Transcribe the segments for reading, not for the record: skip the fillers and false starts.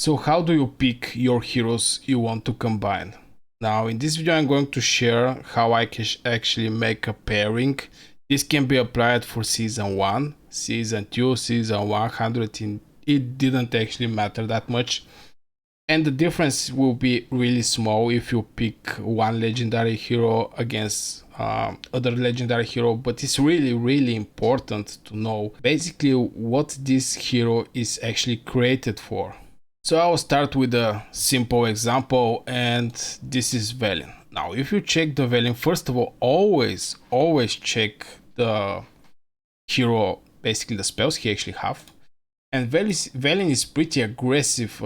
So how do you pick your heroes you want to combine? Now in this video I'm going to share how I can actually make a pairing. This can be applied for season 1, season 2, season 100, it didn't actually matter that much. And the difference will be really small if you pick one legendary hero against other legendary hero, but it's really important to know basically what this hero is actually created for. So I'll start with a simple example, and this is Velen. Now if you check the Velen, first of all, always check the hero, basically the spells he actually have. And Velen is pretty aggressive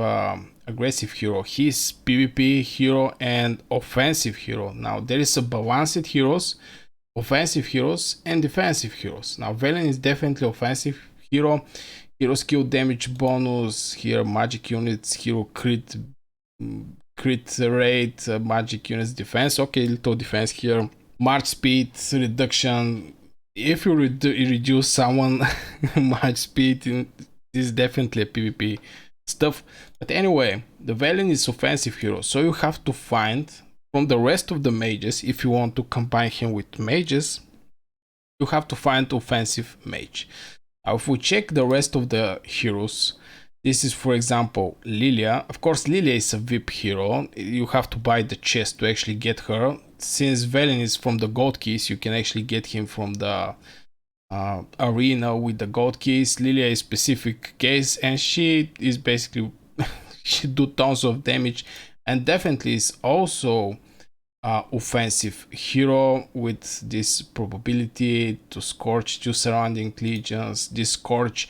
hero. He's PvP hero and offensive hero. Now there is a balanced heroes, offensive heroes and defensive heroes. Now Velen is definitely offensive hero. Hero skill damage bonus, here magic units, hero crit rate, magic units defense, okay, little defense here, march speed reduction. If you reduce someone march speed, this is definitely a PvP stuff. But anyway, the Velen is offensive hero, so you have to find from the rest of the mages, if you want to combine him with mages, you have to find offensive mage. Now if we check the rest of the heroes, this is for example Lilia. Of course Lilia is a VIP hero, you have to buy the chest to actually get her. Since Velen is from the gold keys, you can actually get him from the arena with the gold keys. Lilia is specific case, and she is basically she do tons of damage, and definitely is also offensive hero with this probability to scorch 2 surrounding legions. This scorch,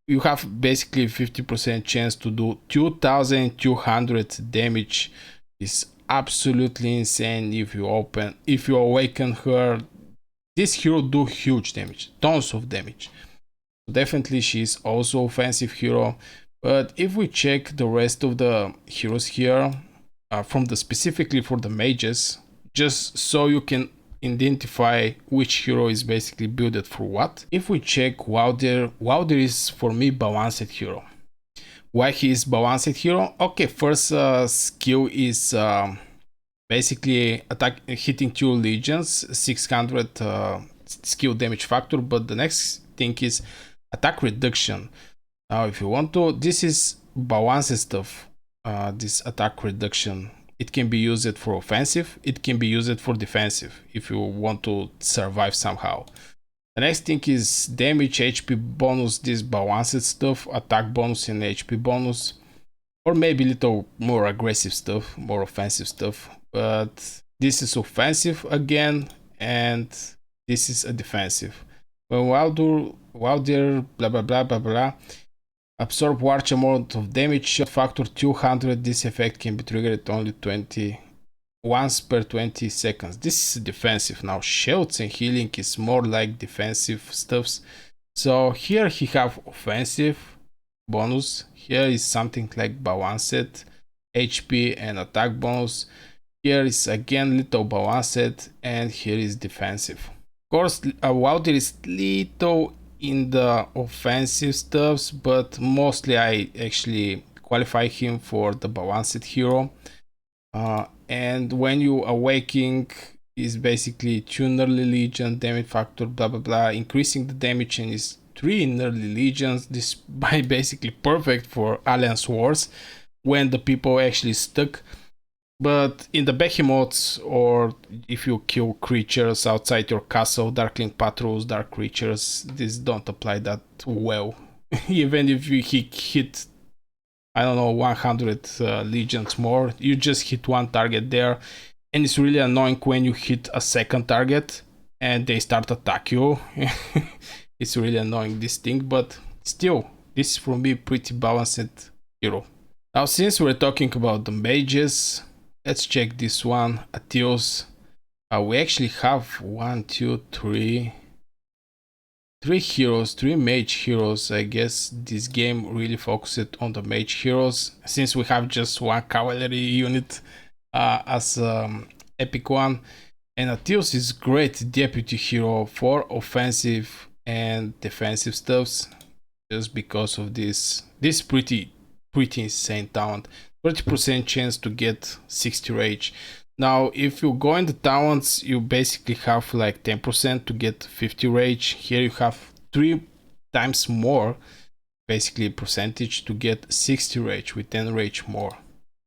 you have basically 50% chance to do 2200 damage. Is absolutely insane. If you awaken her, this hero do huge damage, tons of damage. Definitely she's also offensive hero. But if we check the rest of the heroes here, specifically for the mages, just so you can identify which hero is basically built for what. If we check Wilder is for me balanced hero. Why he is balanced hero? Okay, first skill is basically attack hitting 2 legions, 600 skill damage factor, but the next thing is attack reduction. Now if you want to, this is balanced stuff, this attack reduction. It can be used for offensive, it can be used for defensive if you want to survive somehow. The next thing is damage, HP bonus, this balanced stuff, attack bonus and HP bonus, or maybe little more aggressive stuff, more offensive stuff. But this is offensive again, and this is a defensive. Well, while there blah, absorb large amount of damage, factor 200. This effect can be triggered only once per 20 seconds. This is defensive. Now shields and healing is more like defensive stuffs. So here he have offensive bonus. Here is something like balanced HP and attack bonus. Here is again little balanced, and here is defensive. Of course, Wilder is little in the offensive stuffs, but mostly I actually qualify him for the balanced hero. And when you awaken, is basically 2 Nearly Legion damage factor, increasing the damage, and is 3 Nearly Legions. This is basically perfect for Alliance Wars when the people actually stuck. But in the Behemoths, or if you kill creatures outside your castle, Darkling Patrols, Dark Creatures, this don't apply that well. Even if you hit, I don't know, 100 legions more, you just hit one target there. And it's really annoying when you hit a second target and they start attack you. It's really annoying, this thing, but still, this is for me pretty balanced hero. Now, since we're talking about the mages, let's check this one, Atios. We actually have 3 heroes, 3 mage heroes. I guess this game really focused on the mage heroes, since we have just 1 cavalry unit as epic one. And Atios is great deputy hero for offensive and defensive stuffs, just because of this pretty pretty insane talent. 30% chance to get 60 rage. Now if you go in the talents, you basically have like 10% to get 50 rage. Here you have 3 times more basically percentage to get 60 rage with 10 rage more.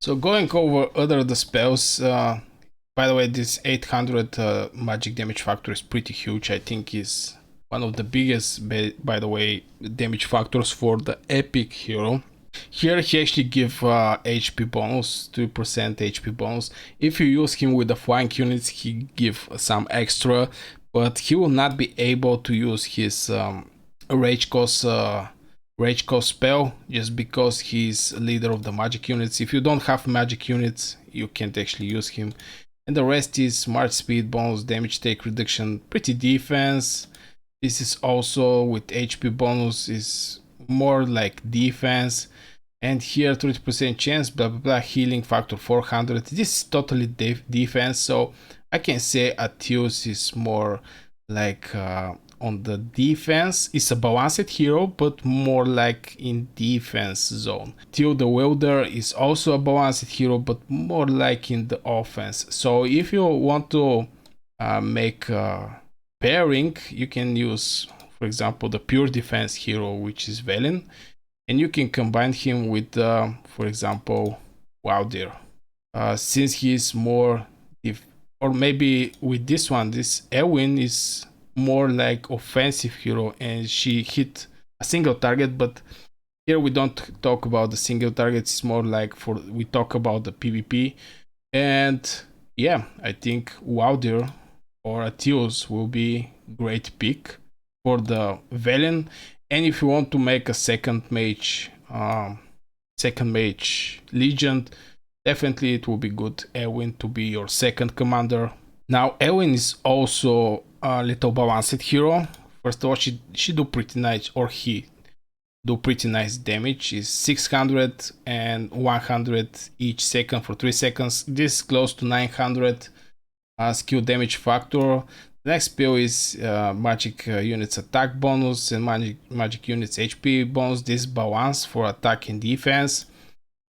So going over other the spells, by the way, this 800 magic damage factor is pretty huge. I think is one of the biggest, by the way, damage factors for the epic hero. Here he actually give HP bonus, 2% HP bonus. If you use him with the flying units, he give some extra, but he will not be able to use his rage cost spell just because he's leader of the magic units. If you don't have magic units, you can't actually use him. And the rest is march speed bonus, damage take reduction, pretty defense. This is also with HP bonus, is more like defense. And here 30% chance, blah blah blah, healing factor 400. This is totally defense, so I can say Atreus is more like on the defense. It's a balanced hero, but more like in defense zone. Till the Welder is also a balanced hero, but more like in the offense. So if you want to make a pairing, you can use, for example, the pure defense hero, which is Velen, and you can combine him with, for example, Wilder, since he is more, or maybe with this one, this Elwin is more like offensive hero, and she hit a single target. But here we don't talk about the single targets, it's more like we talk about the PvP. And yeah, I think Wilder or Atreus will be great pick for the Velen. And if you want to make a second mage legend, definitely it will be good Elwin to be your second commander. Now Elwin is also a little balanced hero. First of all, she do pretty nice, or he do pretty nice damage. Is 600 and 100 each second for 3 seconds. This is close to 900 skill damage factor. The next spell is magic units attack bonus and magic units HP bonus. This balance for attack and defense.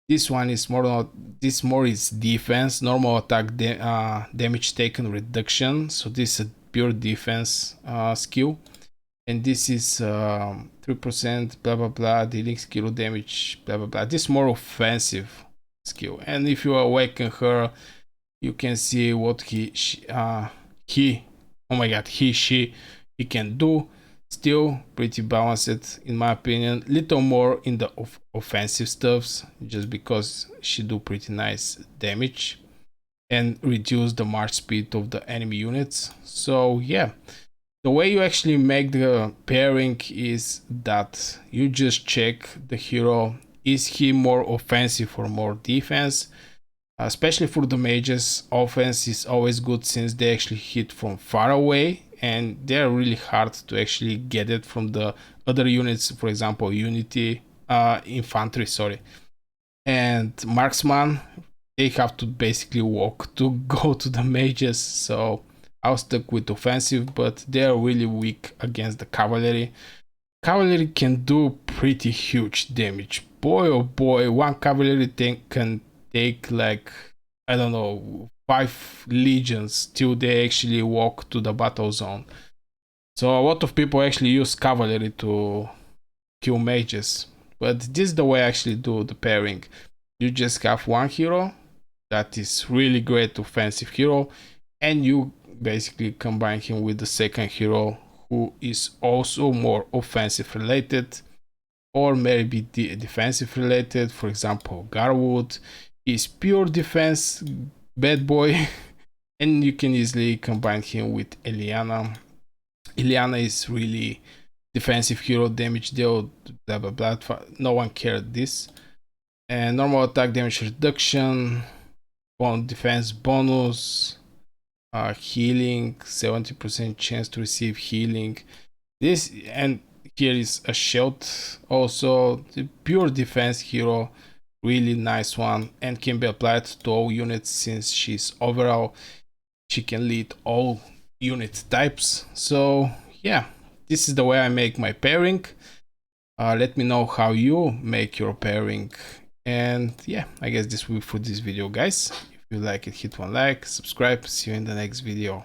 This one is more is defense. Normal attack damage taken reduction. So this is a pure defense skill, and this is 3% blah blah blah dealing skill damage blah blah blah. This is more offensive skill, and if you awaken her, you can see what he can do. Still pretty balanced in my opinion. Little more in the offensive stuffs, just because she do pretty nice damage and reduce the march speed of the enemy units. So yeah, the way you actually make the pairing is that you just check the hero, is he more offensive or more defense. Especially for the mages, offense is always good since they actually hit from far away, and they're really hard to actually get it from the other units, for example unity infantry, sorry, and marksman. They have to basically walk to go to the mages, so I was stuck with offensive, but they're really weak against the cavalry. Cavalry can do pretty huge damage. Boy oh boy, one cavalry tank can take like, I don't know, 5 legions till they actually walk to the battle zone. So a lot of people actually use cavalry to kill mages, but this is the way I actually do the pairing. You just have one hero that is really great offensive hero, and you basically combine him with the second hero who is also more offensive related, or maybe defensive related. For example, Garwood is pure defense bad boy and you can easily combine him with Eliana. Eliana is really defensive hero, damage deal, blah blah blah. No one cared this. And normal attack damage reduction, defense bonus, healing, 70% chance to receive healing. This, and here is a shield, also the pure defense hero, really nice one, and can be applied to all units since she's overall, she can lead all unit types. So yeah, this is the way I make my pairing. Let me know how you make your pairing. And yeah, I guess this will be for this video, guys. If you like it, hit one like, subscribe, see you in the next video.